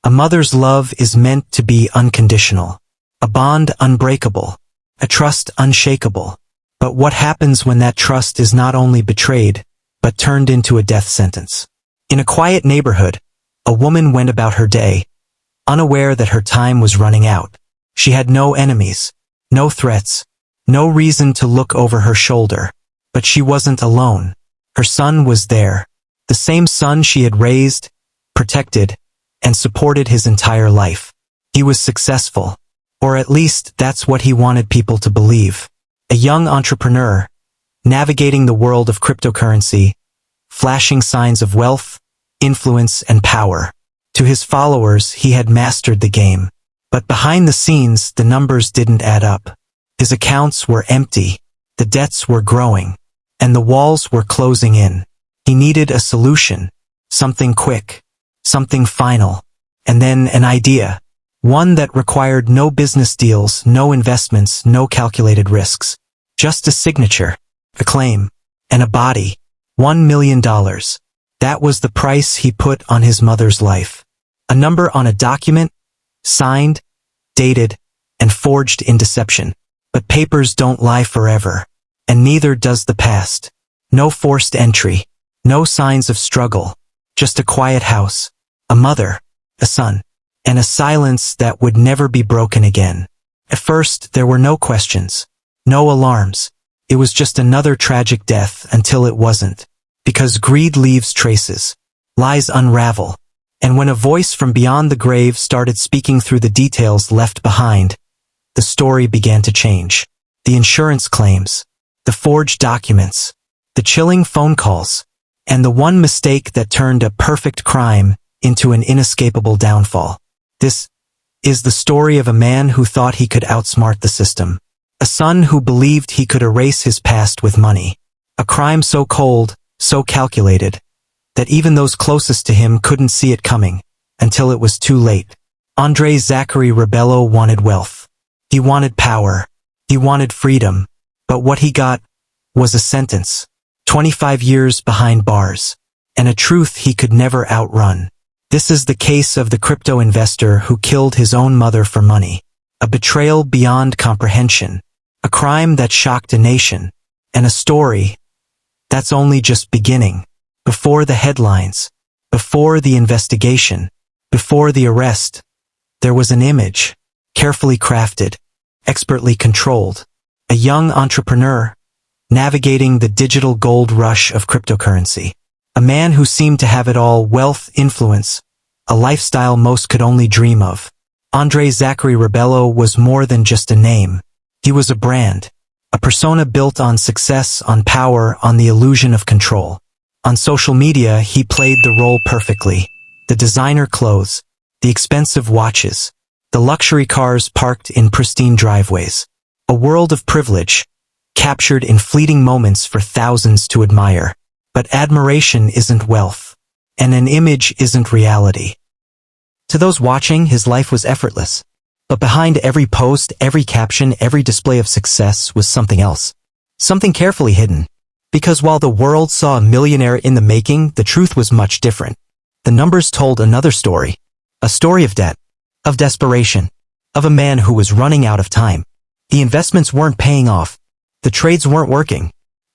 A mother's love is meant to be unconditional, a bond unbreakable, a trust unshakable. But what happens when that trust is not only betrayed, but turned into a death sentence? In a quiet neighborhood, a woman went about her day, unaware that her time was running out. She had no enemies, no threats, no reason to look over her shoulder. But she wasn't alone. Her son was there, the same son she had raised, protected, and supported his entire life. He was successful, or at least that's what he wanted people to believe. A young entrepreneur, navigating the world of cryptocurrency, flashing signs of wealth, influence, and power. To his followers, he had mastered the game. But behind the scenes, the numbers didn't add up. His accounts were empty, the debts were growing, and the walls were closing in. He needed a solution, something quick, something final, and then an idea. One that required no business deals, no investments, no calculated risks. Just a signature, a claim, and a body. $1 million. That was the price he put on his mother's life. A number on a document, signed, dated, and forged in deception. But papers don't lie forever, and neither does the past. No forced entry, no signs of struggle, just a quiet house, a mother, a son, and a silence that would never be broken again. At first, there were no questions, no alarms. It was just another tragic death until it wasn't. Because greed leaves traces, lies unravel, and when a voice from beyond the grave started speaking through the details left behind, the story began to change. The insurance claims, the forged documents, the chilling phone calls, and the one mistake that turned a perfect crime into an inescapable downfall. This is the story of a man who thought he could outsmart the system. A son who believed he could erase his past with money. A crime so cold, so calculated, that even those closest to him couldn't see it coming, until it was too late. Andre Zachary Rebello wanted wealth. He wanted power. He wanted freedom. But what he got was a sentence. 25 years behind bars. And a truth he could never outrun. This is the case of the crypto investor who killed his own mother for money. A betrayal beyond comprehension. A crime that shocked a nation. And a story that's only just beginning. Before the headlines, before the investigation, before the arrest, there was an image, carefully crafted, expertly controlled. A young entrepreneur, navigating the digital gold rush of cryptocurrency. A man who seemed to have it all: wealth, influence, a lifestyle most could only dream of. Andre Zachary Rebello was more than just a name. He was a brand. A persona built on success, on power, on the illusion of control. On social media, he played the role perfectly. The designer clothes, the expensive watches, the luxury cars parked in pristine driveways. A world of privilege, captured in fleeting moments for thousands to admire. But admiration isn't wealth, and an image isn't reality. To those watching, his life was effortless. But behind every post, every caption, every display of success was something else. Something carefully hidden. Because while the world saw a millionaire in the making, the truth was much different. The numbers told another story. A story of debt, of desperation, of a man who was running out of time. The investments weren't paying off. The trades weren't working.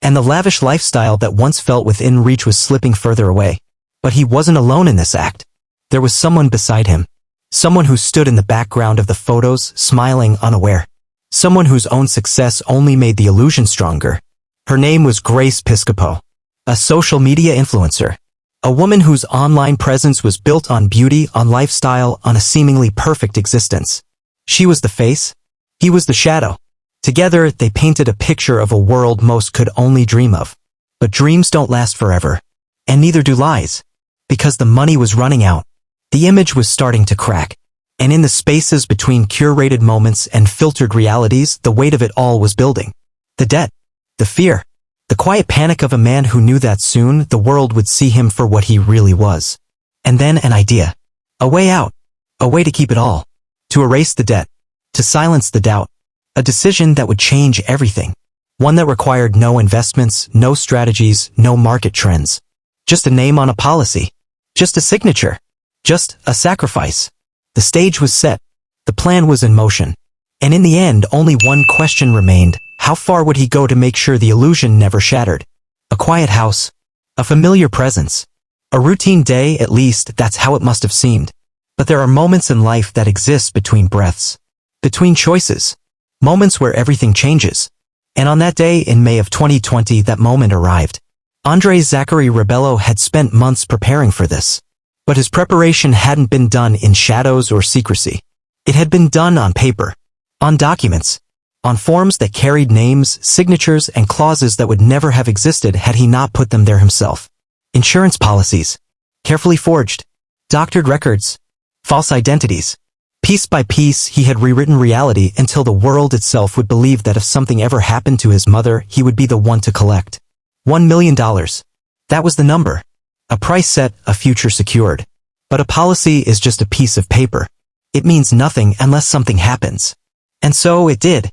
And the lavish lifestyle that once felt within reach was slipping further away. But he wasn't alone in this act. There was someone beside him. Someone who stood in the background of the photos, smiling, unaware. Someone whose own success only made the illusion stronger. Her name was Grace Piscopo, a social media influencer. A woman whose online presence was built on beauty, on lifestyle, on a seemingly perfect existence. She was the face. He was the shadow. Together, they painted a picture of a world most could only dream of. But dreams don't last forever. And neither do lies. Because the money was running out. The image was starting to crack. And in the spaces between curated moments and filtered realities, the weight of it all was building. The debt. The fear. The quiet panic of a man who knew that soon the world would see him for what he really was. And then an idea. A way out. A way to keep it all. To erase the debt. To silence the doubt. A decision that would change everything. One that required no investments, no strategies, no market trends. Just a name on a policy. Just a signature. Just a sacrifice. The stage was set. The plan was in motion. And in the end, only one question remained. How far would he go to make sure the illusion never shattered? A quiet house. A familiar presence. A routine day, at least, that's how it must have seemed. But there are moments in life that exist between breaths. Between choices. Moments where everything changes. And on that day in May of 2020, that moment arrived. Andrei Zachary Rebello had spent months preparing for this. But his preparation hadn't been done in shadows or secrecy. It had been done on paper. On documents. On forms that carried names, signatures, and clauses that would never have existed had he not put them there himself. Insurance policies. Carefully forged. Doctored records. False identities. Piece by piece, he had rewritten reality until the world itself would believe that if something ever happened to his mother, he would be the one to collect. $1 million. That was the number. A price set, a future secured. But a policy is just a piece of paper. It means nothing unless something happens. And so it did.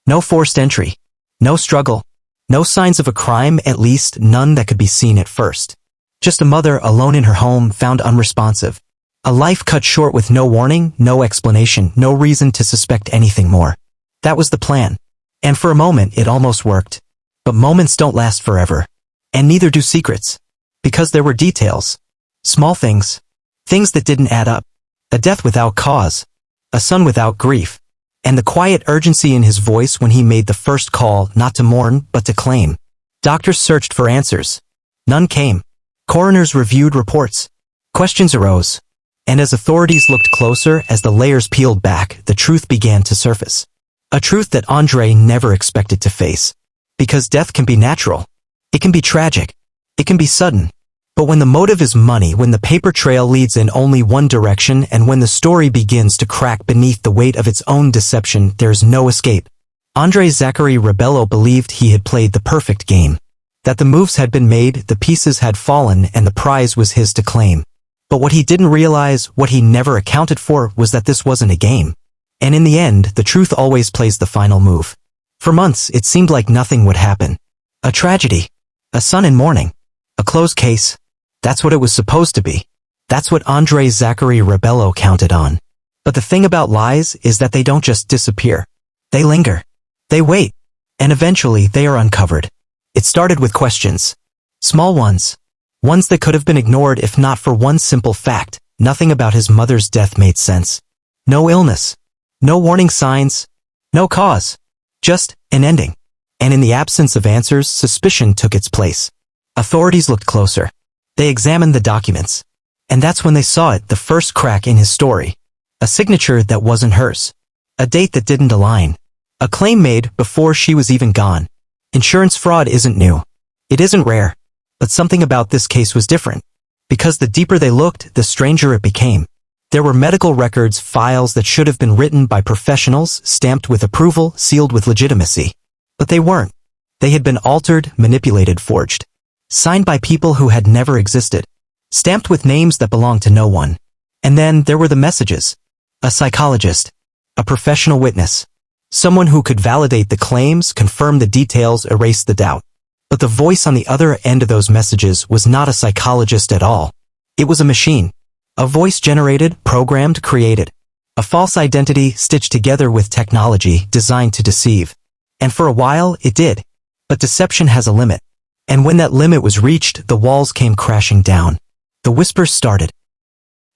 No forced entry. No struggle. No signs of a crime, at least none that could be seen at first. Just a mother alone in her home, found unresponsive. A life cut short with no warning, no explanation, no reason to suspect anything more. That was the plan. And for a moment it almost worked. But moments don't last forever. And neither do secrets. Because there were details. Small things. Things that didn't add up. A death without cause. A son without grief. And the quiet urgency in his voice when he made the first call, not to mourn, but to claim. Doctors searched for answers. None came. Coroners reviewed reports. Questions arose. And as authorities looked closer, as the layers peeled back, the truth began to surface. A truth that Andrei never expected to face. Because death can be natural. It can be tragic. It can be sudden. But when the motive is money, when the paper trail leads in only one direction, and when the story begins to crack beneath the weight of its own deception, there's no escape. Andrei Zachary Rebello believed he had played the perfect game. That the moves had been made, the pieces had fallen, and the prize was his to claim. But what he didn't realize, what he never accounted for, was that this wasn't a game. And in the end, the truth always plays the final move. For months, it seemed like nothing would happen. A tragedy. A son in mourning. A closed case. That's what it was supposed to be. That's what Andrei Zachary Rebello counted on. But the thing about lies is that they don't just disappear. They linger. They wait. And eventually they are uncovered. It started with questions. Small ones. Ones that could have been ignored if not for one simple fact. Nothing about his mother's death made sense. No illness. No warning signs. No cause. Just an ending. And in the absence of answers, suspicion took its place. Authorities looked closer. They examined the documents. And that's when they saw it, the first crack in his story. A signature that wasn't hers. A date that didn't align. A claim made before she was even gone. Insurance fraud isn't new. It isn't rare. But something about this case was different. Because the deeper they looked, the stranger it became. There were medical records, files that should have been written by professionals, stamped with approval, sealed with legitimacy. But they weren't. They had been altered, manipulated, forged. Signed by people who had never existed. Stamped with names that belonged to no one. And then there were the messages. A psychologist. A professional witness. Someone who could validate the claims, confirm the details, erase the doubt. But the voice on the other end of those messages was not a psychologist at all. It was a machine. A voice generated, programmed, created. A false identity stitched together with technology designed to deceive. And for a while, it did. But deception has a limit. And when that limit was reached, the walls came crashing down. The whispers started.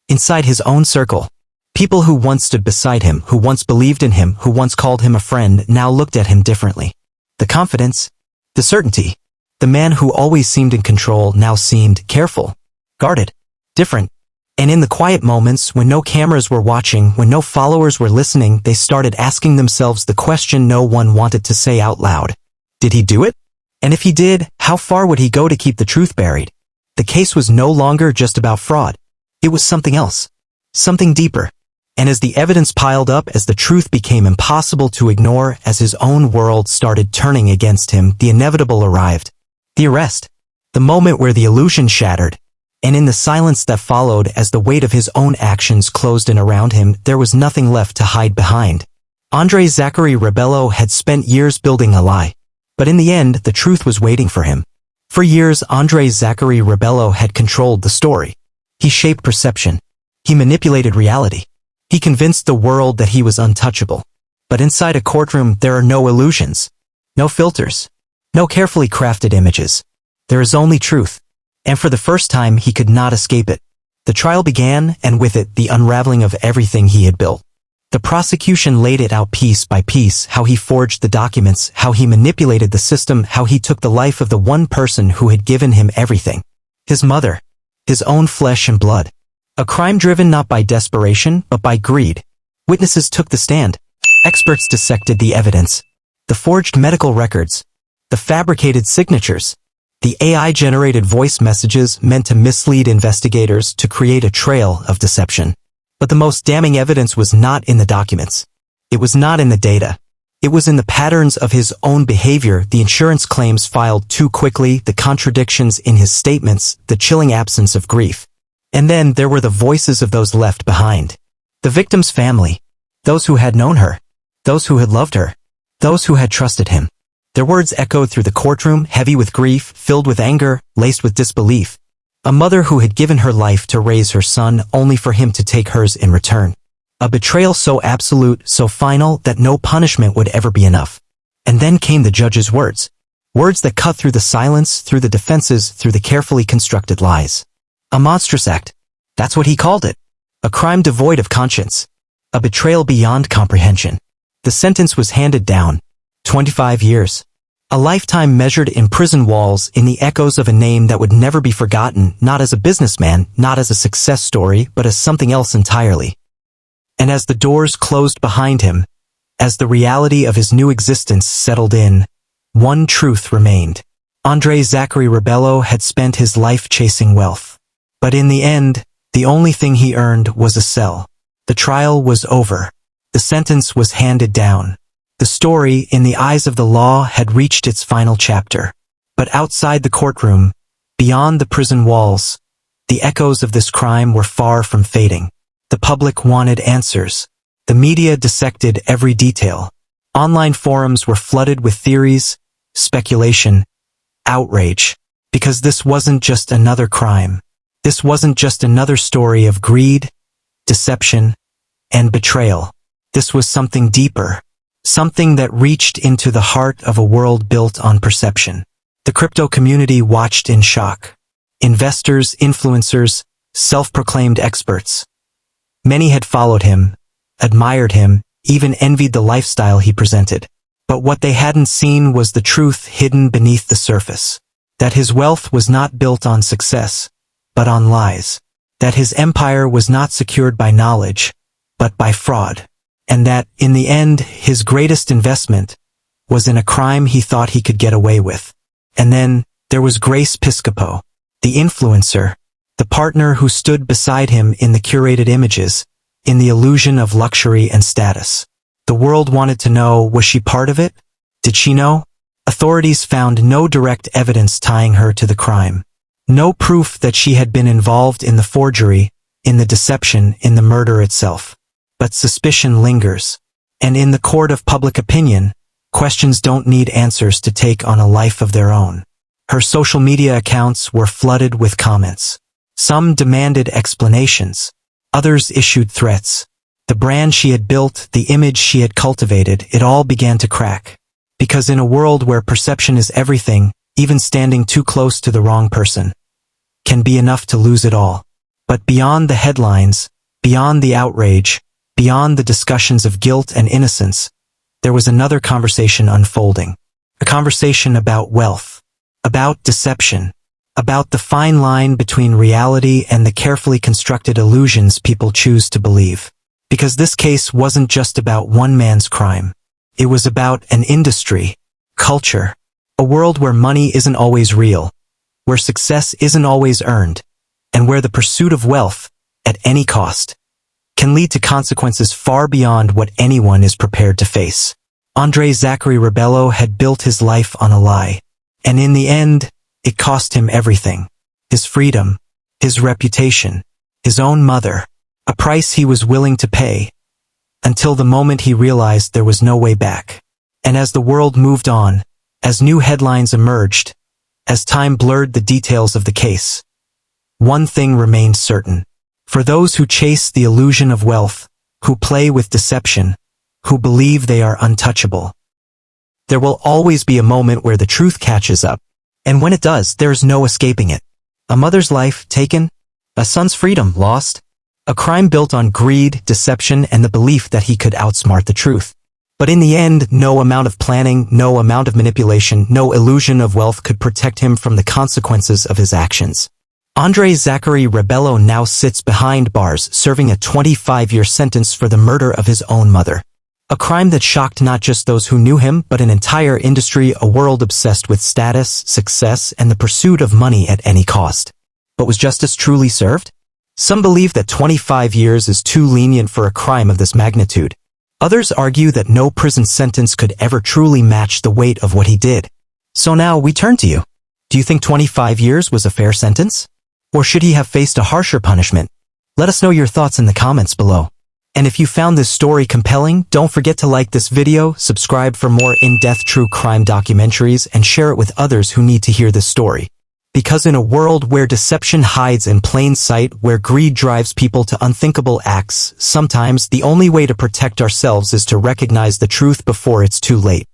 Inside his own circle. People who once stood beside him, who once believed in him, who once called him a friend, now looked at him differently. The confidence. The certainty. The man who always seemed in control now seemed careful. Guarded. Different. And in the quiet moments, when no cameras were watching, when no followers were listening, they started asking themselves the question no one wanted to say out loud. Did he do it? And if he did, how far would he go to keep the truth buried? The case was no longer just about fraud. It was something else. Something deeper. And as the evidence piled up, as the truth became impossible to ignore, as his own world started turning against him, the inevitable arrived. The arrest. The moment where the illusion shattered. And in the silence that followed, as the weight of his own actions closed in around him, there was nothing left to hide behind. Andrei Zachary Rebello had spent years building a lie. But in the end, the truth was waiting for him. For years, Andrei Zachary Rebello had controlled the story. He shaped perception. He manipulated reality. He convinced the world that he was untouchable. But inside a courtroom there are no illusions, no filters, no carefully crafted images. There is only truth. And for the first time he could not escape it. The trial began, and with it the unraveling of everything he had built. The prosecution laid it out piece by piece, how he forged the documents, how he manipulated the system, how he took the life of the one person who had given him everything. His mother. His own flesh and blood. A crime driven not by desperation, but by greed. Witnesses took the stand. Experts dissected the evidence. The forged medical records. The fabricated signatures. The AI-generated voice messages meant to mislead investigators to create a trail of deception. But the most damning evidence was not in the documents. It was not in the data. It was in the patterns of his own behavior, the insurance claims filed too quickly, the contradictions in his statements, the chilling absence of grief. And then there were the voices of those left behind. The victim's family. Those who had known her. Those who had loved her. Those who had trusted him. Their words echoed through the courtroom, heavy with grief, filled with anger, laced with disbelief. A mother who had given her life to raise her son only for him to take hers in return. A betrayal so absolute, so final, that no punishment would ever be enough. And then came the judge's words. Words that cut through the silence, through the defenses, through the carefully constructed lies. A monstrous act. That's what he called it. A crime devoid of conscience. A betrayal beyond comprehension. The sentence was handed down. 25 years. A lifetime measured in prison walls, in the echoes of a name that would never be forgotten, not as a businessman, not as a success story, but as something else entirely. And as the doors closed behind him, as the reality of his new existence settled in, one truth remained. Andre Zachary Rebello had spent his life chasing wealth. But in the end, the only thing he earned was a cell. The trial was over. The sentence was handed down. The story, in the eyes of the law, had reached its final chapter. But outside the courtroom, beyond the prison walls, the echoes of this crime were far from fading. The public wanted answers. The media dissected every detail. Online forums were flooded with theories, speculation, outrage. Because this wasn't just another crime. This wasn't just another story of greed, deception, and betrayal. This was something deeper. Something that reached into the heart of a world built on perception. The crypto community watched in shock. Investors, influencers, self-proclaimed experts. Many had followed him, admired him, even envied the lifestyle he presented. But what they hadn't seen was the truth hidden beneath the surface. That his wealth was not built on success, but on lies. That his empire was not secured by knowledge, but by fraud. And that, in the end, his greatest investment was in a crime he thought he could get away with. And then, there was Grace Piscopo, the influencer, the partner who stood beside him in the curated images, in the illusion of luxury and status. The world wanted to know, was she part of it? Did she know? Authorities found no direct evidence tying her to the crime. No proof that she had been involved in the forgery, in the deception, in the murder itself. But suspicion lingers. And in the court of public opinion, questions don't need answers to take on a life of their own. Her social media accounts were flooded with comments. Some demanded explanations. Others issued threats. The brand she had built, the image she had cultivated, it all began to crack. Because in a world where perception is everything, even standing too close to the wrong person can be enough to lose it all. But beyond the headlines, beyond the outrage, beyond the discussions of guilt and innocence, there was another conversation unfolding. A conversation about wealth, about deception, about the fine line between reality and the carefully constructed illusions people choose to believe. Because this case wasn't just about one man's crime. It was about an industry, culture, a world where money isn't always real, where success isn't always earned, and where the pursuit of wealth, at any cost, can lead to consequences far beyond what anyone is prepared to face. Andre Zachary Rebello had built his life on a lie, and in the end, it cost him everything. His freedom, his reputation, his own mother, a price he was willing to pay, until the moment he realized there was no way back. And as the world moved on, as new headlines emerged, as time blurred the details of the case, one thing remained certain. For those who chase the illusion of wealth, who play with deception, who believe they are untouchable. There will always be a moment where the truth catches up, and when it does, there's no escaping it. A mother's life taken, a son's freedom lost, a crime built on greed, deception, and the belief that he could outsmart the truth. But in the end, no amount of planning, no amount of manipulation, no illusion of wealth could protect him from the consequences of his actions. Andrei Zachary Rebello now sits behind bars, serving a 25-year sentence for the murder of his own mother. A crime that shocked not just those who knew him, but an entire industry, a world obsessed with status, success, and the pursuit of money at any cost. But was justice truly served? Some believe that 25 years is too lenient for a crime of this magnitude. Others argue that no prison sentence could ever truly match the weight of what he did. So now we turn to you. Do you think 25 years was a fair sentence? Or should he have faced a harsher punishment? Let us know your thoughts in the comments below. And if you found this story compelling, don't forget to like this video, subscribe for more in-depth true crime documentaries, and share it with others who need to hear this story. Because in a world where deception hides in plain sight, where greed drives people to unthinkable acts, sometimes the only way to protect ourselves is to recognize the truth before it's too late.